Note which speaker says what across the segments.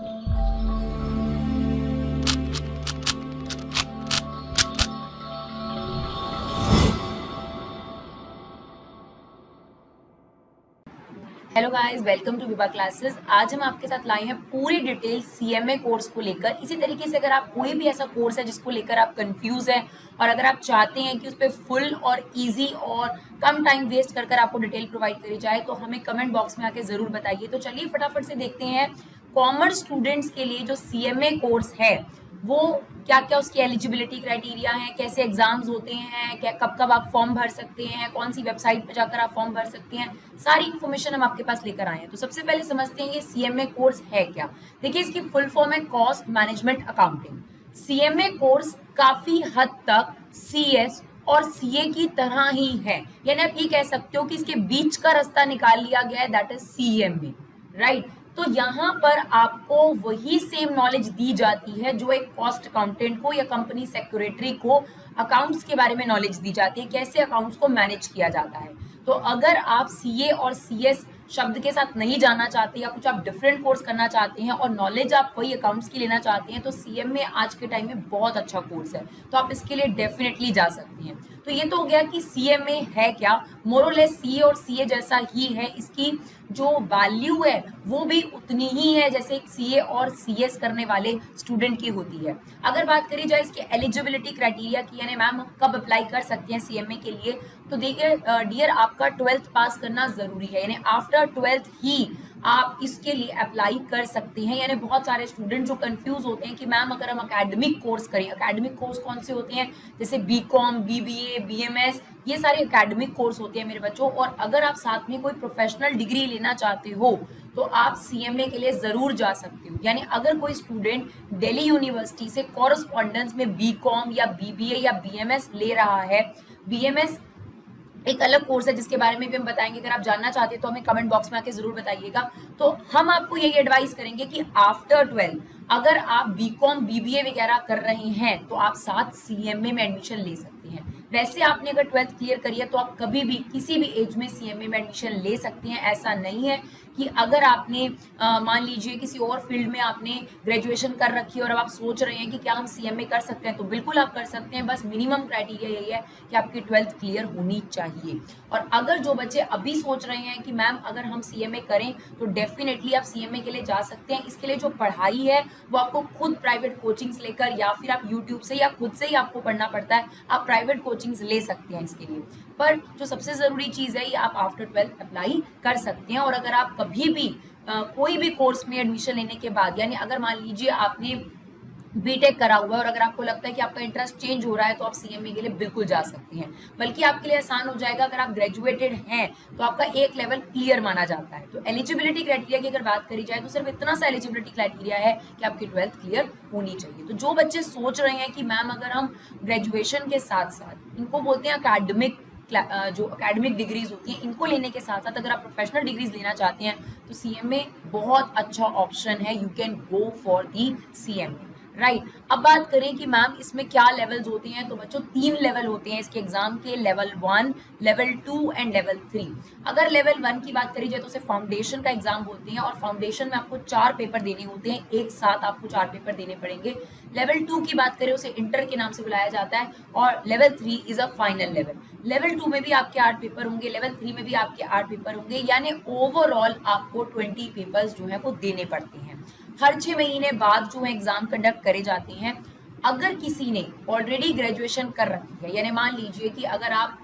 Speaker 1: Hello guys, welcome to Vibha classes. आज हम आपके साथ लाए हैं पूरी डिटेल सीएमए कोर्स को लेकर। इसी तरीके से अगर आप कोई भी ऐसा कोर्स है जिसको लेकर आप कंफ्यूज हैं और अगर आप चाहते हैं कि उस पर फुल और इजी और कम टाइम वेस्ट कर आपको डिटेल प्रोवाइड करी जाए तो हमें कमेंट बॉक्स में आके जरूर बताइए। तो चलिए फटाफट से देखते हैं कॉमर्स स्टूडेंट्स के लिए जो सीएमए कोर्स है वो क्या क्या उसकी एलिजिबिलिटी क्राइटेरिया है, कैसे एग्जाम्स होते हैं, क्या कब कब आप फॉर्म भर सकते हैं, कौन सी वेबसाइट पर जाकर आप फॉर्म भर सकते हैं, सारी इन्फॉर्मेशन हम आपके पास लेकर आए हैं। तो सबसे पहले समझते हैं ये सीएमए कोर्स है क्या। देखिए, इसकी फुल फॉर्म है cost management accounting. CMA course काफी हद तक सीएस और सीए की तरह ही है, यानी आप ये कह सकते हो कि इसके बीच का रास्ता निकाल लिया गया है, दैट इज सीएमए, राइट। तो यहाँ पर आपको वही सेम नॉलेज दी जाती है जो एक कॉस्ट अकाउंटेंट को या कंपनी सेक्रेटरी को अकाउंट्स के बारे में नॉलेज दी जाती है, कैसे अकाउंट्स को मैनेज किया जाता है। तो अगर आप सीए और सीएस शब्द के साथ नहीं जाना चाहते या कुछ आप डिफरेंट कोर्स करना चाहते हैं और नॉलेज आप वही अकाउंट्स की लेना चाहते हैं तो सीएमए आज के टाइम में बहुत अच्छा कोर्स है, तो आप इसके लिए डेफिनेटली जा सकते हैं। तो ये तो हो गया कि सीएमए है क्या। मोरलेस सीए और सीए जैसा ही है, इसकी जो वैल्यू है वो भी उतनी ही है जैसे एक सीए और सीएस करने वाले स्टूडेंट की होती है। अगर बात करी जाए इसके एलिजिबिलिटी क्राइटेरिया की, यानी मैम कब अप्लाई कर सकते हैं सीएमए के लिए, तो देखिए डियर, आपका 12th पास करना जरूरी है, यानी आफ्टर 12th ही आप इसके लिए अप्लाई कर सकते हैं। यानी बहुत सारे स्टूडेंट जो कंफ्यूज होते हैं कि मैम अगर हम एकेडमिक कोर्स करें, एकेडमिक कोर्स कौन से होते हैं, जैसे बीकॉम, बीबीए, बीएमएस, ये सारे एकेडमिक कोर्स होते हैं मेरे बच्चों। और अगर आप साथ में कोई प्रोफेशनल डिग्री लेना चाहते हो तो आप सीएमए के लिए जरूर जा सकते हो। यानी अगर कोई स्टूडेंट दिल्ली यूनिवर्सिटी से कॉरेस्पॉन्डेंस में बीकॉम या बीबीए या बीएमएस ले रहा है, बीएमएस एक अलग कोर्स है जिसके बारे में भी हम बताएंगे, अगर आप जानना चाहते हैं तो हमें कमेंट बॉक्स में आके जरूर बताइएगा। तो हम आपको यही एडवाइस करेंगे कि आफ्टर 12 अगर आप बीकॉम बीबीए वगैरह कर रहे हैं तो आप साथ सीएमए में एडमिशन ले सकते हैं। वैसे आपने अगर 12th क्लियर करी है तो आप कभी भी किसी भी एज में सीएमए में एडमिशन ले सकते हैं। ऐसा नहीं है कि अगर आपने मान लीजिए किसी और फील्ड में आपने ग्रेजुएशन कर रखी है और अब आप सोच रहे हैं कि क्या हम सीएमए कर सकते हैं, तो बिल्कुल आप कर सकते हैं। बस मिनिमम क्राइटेरिया यही है कि आपकी 12th क्लियर होनी चाहिए। और अगर जो बच्चे अभी सोच रहे हैं कि मैम अगर हम सीएमए करें तो डेफिनेटली आप सीएमए के लिए जा सकते हैं। इसके लिए जो पढ़ाई है वो आपको खुद प्राइवेट कोचिंग्स लेकर या फिर आप यूट्यूब से या खुद से ही आपको पढ़ना पड़ता है, आप प्राइवेट कोचिंग्स ले सकते हैं इसके लिए। पर जो सबसे जरूरी चीज है ये आप आफ्टर 12 अप्लाई कर सकते हैं। और अगर आप कभी भी कोई भी कोर्स में एडमिशन लेने के बाद, यानी अगर मान लीजिए आपने बीटेक करा हुआ है और अगर आपको लगता है कि आपका इंटरेस्ट चेंज हो रहा है तो आप सीएमए के लिए बिल्कुल जा सकते हैं। बल्कि आपके लिए आसान हो जाएगा, अगर आप ग्रेजुएटेड हैं तो आपका एक लेवल क्लियर माना जाता है। तो एलिजिबिलिटी क्राइटेरिया की अगर बात करी जाए तो सिर्फ इतना सा एलिजिबिलिटी क्राइटेरिया है कि आपकी 12th क्लियर होनी चाहिए। तो जो बच्चे सोच रहे हैं कि मैम अगर हम ग्रेजुएशन के साथ साथ, इनको बोलते हैं अकेडमिक, जो एकेडमिक डिग्रीज होती हैं इनको लेने के साथ साथ अगर आप प्रोफेशनल डिग्रीज लेना चाहते हैं तो सीएमए बहुत अच्छा ऑप्शन है। You can go for the CMA, right. अब बात करें कि मैम इसमें क्या लेवल्स होते हैं, तो बच्चों 3 लेवल होते हैं इसके एग्जाम के, लेवल 1, लेवल 2 एंड लेवल 3। अगर लेवल 1 की बात करी जाए तो उसे फाउंडेशन का एग्जाम बोलते हैं और फाउंडेशन में आपको 4 पेपर देने होते हैं, एक साथ आपको 4 पेपर देने पड़ेंगे। लेवल 2 की बात करें उसे इंटर के नाम से बुलाया जाता है और level 3 is a final level. Level 2 में भी आपके 8 पेपर होंगे, लेवल 3 में भी आपके 8 पेपर होंगे, यानी ओवरऑल आपको 20 पेपर्स जो है वो देने पड़ते हैं। हर 6 महीने बाद जो है एग्जाम कंडक्ट करे जाते हैं। अगर किसी ने ऑलरेडी ग्रेजुएशन कर रखी है, यानी मान लीजिए कि अगर आप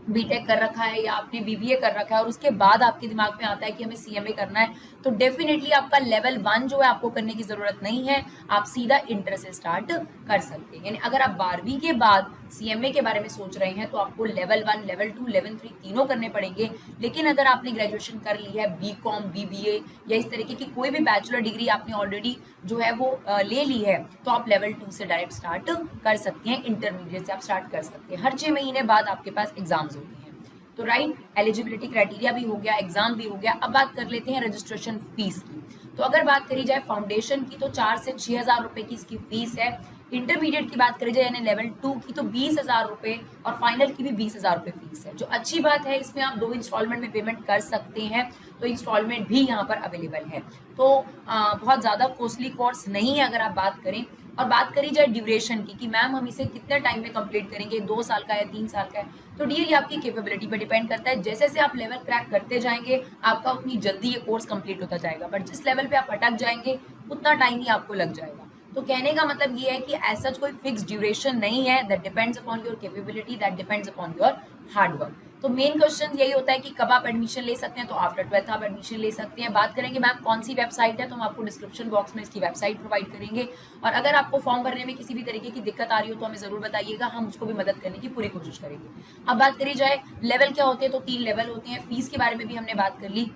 Speaker 1: बीटेक कर रखा है या आपने बीबीए कर रखा है और उसके बाद आपके दिमाग में आता है कि हमें सीएमए करना है, तो डेफिनेटली आपका लेवल 1 जो है आपको करने की जरूरत नहीं है, आप सीधा इंटर से स्टार्ट कर सकते हैं। यानी अगर आप 12वीं के बाद सीएमए के बारे में सोच रहे हैं तो आपको लेवल 1, लेवल 2, लेवल 3 तीनों करने पड़ेंगे। लेकिन अगर आपने ग्रेजुएशन कर ली है, बीकॉम, बीबीए या इस तरीके की कोई भी बैचलर डिग्री आपने ऑलरेडी जो है वो ले ली है, तो आप लेवल 2 से डायरेक्ट स्टार्ट कर सकते हैं, इंटरमीडिएट से आप स्टार्ट कर सकते हैं। हर 6 महीने बाद आपके पास एग्जाम्स होती हैं। तो राइट, एलिजिबिलिटी क्राइटेरिया भी हो गया, एग्जाम भी हो गया। अब बात कर लेते हैं रजिस्ट्रेशन फीस की। तो अगर बात करी जाए फाउंडेशन की तो 4 से 6 हज़ार रुपए की इसकी फीस है। इंटरमीडिएट की बात करी जाए यानी लेवल 2 की तो 20,000 रुपये और फाइनल की भी 20,000 रुपये फीस है। जो अच्छी बात है, इसमें आप 2 इंस्टॉलमेंट में पेमेंट कर सकते हैं, तो इंस्टॉलमेंट भी यहाँ पर अवेलेबल है। तो बहुत ज़्यादा कॉस्टली कोर्स नहीं है अगर आप बात करें। और बात करी जाए ड्यूरेशन की कि मैम हम इसे कितने टाइम में कंप्लीट करेंगे, 2 साल का है, 3 साल का है, तो डियर ये आपकी कैपेबिलिटी पर डिपेंड करता है। जैसे जैसे आप लेवल क्रैक करते जाएंगे आपका उतनी जल्दी ये कोर्स कंप्लीट होता जाएगा, बट जिस लेवल पे आप अटक जाएंगे उतना टाइम ही आपको लग जाएगा। तो कहने का मतलब ये है कि ऐसा कोई फिक्स ड्यूरेशन नहीं है, that depends upon your capability, that depends upon your hard work. तो मेन क्वेश्चन यही होता है कि कब आप एडमिशन ले सकते हैं, तो आफ्टर 12th आप एडमिशन ले सकते हैं। बात करेंगे मैम कौन सी वेबसाइट है, तो हम आपको डिस्क्रिप्शन बॉक्स में इसकी वेबसाइट प्रोवाइड करेंगे। और अगर आपको फॉर्म भरने में किसी भी तरीके की दिक्कत आ रही हो तो हमें जरूर बताइएगा, हम उसको भी मदद करने की पूरी कोशिश करेंगे। अब बात करी जाए लेवल क्या होते हैं, तो 3 लेवल होते हैं। फीस के बारे में भी हमने बात कर ली।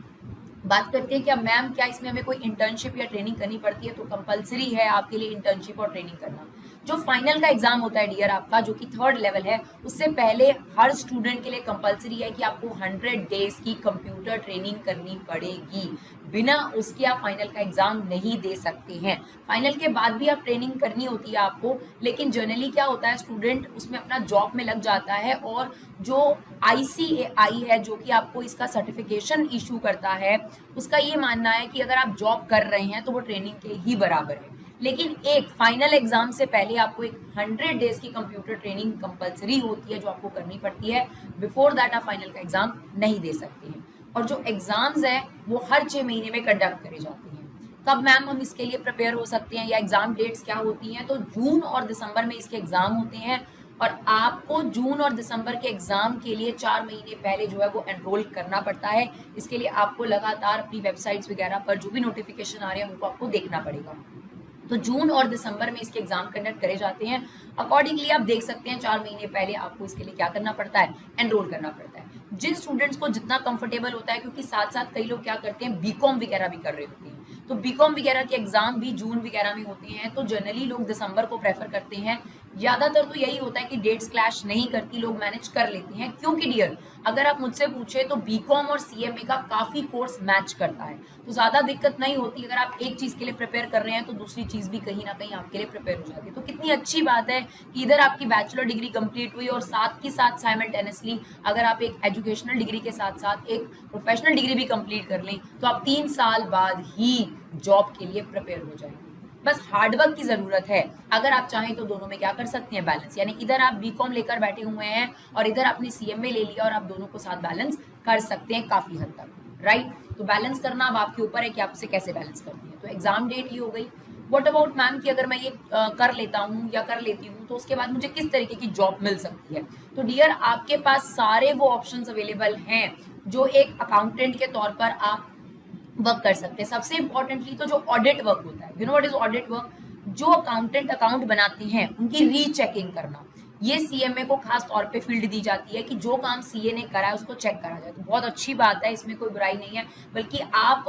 Speaker 1: बात करते हैं कि अब मैम क्या इसमें हमें कोई इंटर्नशिप या ट्रेनिंग करनी पड़ती है, तो कंपलसरी है आपके लिए इंटर्नशिप और ट्रेनिंग करना। जो फाइनल का एग्जाम होता है डियर आपका, जो कि 3rd लेवल है, उससे पहले हर स्टूडेंट के लिए कंपलसरी है कि आपको 100 डेज की कंप्यूटर ट्रेनिंग करनी पड़ेगी। बिना उसके आप फाइनल का एग्जाम नहीं दे सकते हैं। फाइनल के बाद भी आप ट्रेनिंग करनी होती है आपको, लेकिन जनरली क्या होता है स्टूडेंट उसमें अपना जॉब में लग जाता है, और जो ICAI है जो कि आपको इसका सर्टिफिकेशन इशू करता है, उसका ये मानना है कि अगर आप जॉब कर रहे हैं तो वो ट्रेनिंग के ही बराबर है। लेकिन एक फाइनल एग्जाम से पहले आपको एक 100 डेज की कंप्यूटर ट्रेनिंग कंपलसरी होती है जो आपको करनी पड़ती है। बिफोर दैट आप फाइनल का एग्जाम नहीं दे सकते हैं। और जो एग्जाम्स हैं वो हर 6 महीने में कंडक्ट करे जाते हैं। कब मैम हम इसके लिए प्रिपेयर हो सकते हैं या एग्जाम डेट्स क्या होती हैं, तो जून और दिसंबर में इसके एग्जाम होते हैं, और आपको जून और दिसंबर के एग्जाम के लिए 4 महीने पहले जो है वो एनरोल करना पड़ता है। इसके लिए आपको लगातार अपनी वेबसाइट्स वगैरह पर जो भी नोटिफिकेशन आ रहे हैं उनको आपको देखना पड़ेगा। तो जून और दिसंबर में इसके एग्जाम कंडक्ट करे जाते हैं। अकॉर्डिंगली आप देख सकते हैं 4 महीने पहले आपको इसके लिए क्या करना पड़ता है, एनरोल करना पड़ता है। जिन स्टूडेंट्स को जितना कंफर्टेबल होता है, क्योंकि साथ साथ कई लोग क्या करते हैं बीकॉम वगैरह भी कर रहे होते हैं, तो बीकॉम वगैरह के एग्जाम भी जून वगैरह में होते हैं, तो जनरली लोग दिसंबर को प्रेफर करते हैं। ज्यादातर तो यही होता है कि डेट्स क्लैश नहीं करती, लोग मैनेज कर लेते हैं। क्योंकि डियर अगर आप मुझसे पूछे तो बीकॉम और CMA का काफी कोर्स मैच करता है, तो ज्यादा दिक्कत नहीं होती। अगर आप एक चीज के लिए प्रिपेयर कर रहे हैं तो दूसरी चीज भी कहीं ना कहीं आपके लिए प्रिपेयर हो जाती है। तो कितनी अच्छी बात है कि इधर आपकी बैचलर डिग्री कंप्लीट हुई और साथ के साथ साइमल्टेनियसली अगर आप एक एजुकेशनल डिग्री के साथ साथ एक प्रोफेशनल डिग्री भी कंप्लीट कर लें तो आप 3 साल बाद ही जॉब के लिए प्रिपेयर हो जाएंगे। बस हार्डवर्क की जरूरत है। अगर आप चाहें तो दोनों में क्या कर सकते हैं, बैलेंस, यानी इधर आप बीकॉम लेकर बैठे हुए हैं और इधर आपने CMA ले लिया, और आप दोनों को साथ बैलेंस कर सकते हैं काफी हद तक, राइट। तो बैलेंस करना अब आपके ऊपर है कि आप उसे कैसे बैलेंस करते हैं। तो एग्जाम डेट ये हो गई। व्हाट अबाउट मैम कि अगर मैं ये कर लेता हूँ या कर लेती हूँ तो उसके बाद मुझे किस तरीके की जॉब मिल सकती है। तो डियर आपके पास सारे वो ऑप्शंस अवेलेबल हैं जो एक अकाउंटेंट के तौर पर आप वर्क कर सकते हैं। सबसे इंपॉर्टेंटली तो जो ऑडिट वर्क होता है, you know what is audit work, जो अकाउंटेंट अकाउंट बनाते हैं उनकी रीचेकिंग करना, ये CMA को खास तौर पे फील्ड दी जाती है कि जो काम CA ने करा है उसको चेक करा जाए। तो बहुत अच्छी बात है, इसमें कोई बुराई नहीं है, बल्कि आप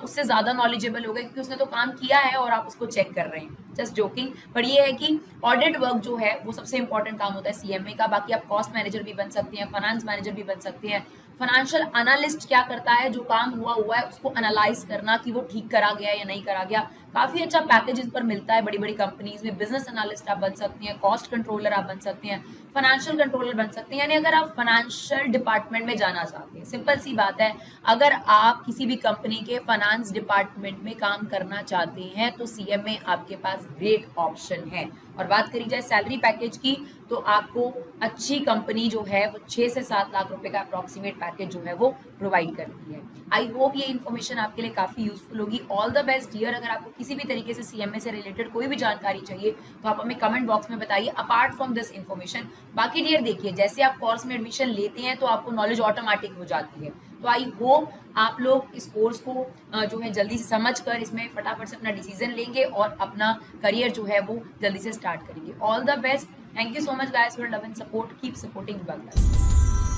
Speaker 1: उससे ज्यादा नॉलेजेबल हो गए क्योंकि उसने तो काम किया है और आप उसको चेक कर रहे हैं। Just joking. पर ये है कि ऑडिट वर्क जो है वो सबसे इंपॉर्टेंट काम होता है CMA का। बाकी आप कॉस्ट मैनेजर भी बन सकते हैं, फाइनेंस मैनेजर भी बन सकते हैं। फाइनेंशियल एनालिस्ट क्या करता है, जो काम हुआ है उसको एनालाइज करना कि वो ठीक करा गया या नहीं करा गया। काफी अच्छा पैकेज इस पर मिलता है बड़ी बड़ी कंपनीज में। बिजनेस एनालिस्ट आप बन सकते हैं, कॉस्ट कंट्रोलर आप बन सकते हैं, फाइनेंशियल कंट्रोलर बन सकते हैं। यानी अगर आप फाइनेंशियल डिपार्टमेंट में जाना चाहते हैं, सिंपल सी बात है, अगर आप किसी भी कंपनी के फाइनेंस डिपार्टमेंट में काम करना चाहते हैं तो CMA आपके पास ग्रेट ऑप्शन है। और बात करी जाए सैलरी पैकेज की, तो आपको अच्छी कंपनी जो है वो 6 से 7 लाख रुपए का अप्रॉक्सीमेट पैकेज जो है वो प्रोवाइड करती है। आई होप ये इन्फॉर्मेशन आपके लिए काफी यूजफुल होगी। All the best dear. अगर आपको किसी भी तरीके से CMA से रिलेटेड कोई भी जानकारी चाहिए तो आप हमें कमेंट बॉक्स में बताइए अपार्ट फ्रॉम दिस इन्फॉर्मेशन। बाकी डियर देखिए, जैसे आप कोर्स में एडमिशन लेते हैं तो आपको नॉलेज ऑटोमेटिक हो जाती है। तो आई होप आप लोग इस कोर्स को जो है जल्दी से समझ कर इसमें फटाफट से अपना डिसीजन लेंगे और अपना करियर जो है वो जल्दी से स्टार्ट करेंगे। All the best. Thank you so much guys for love and support. Keep supporting विभाग क्लासेस।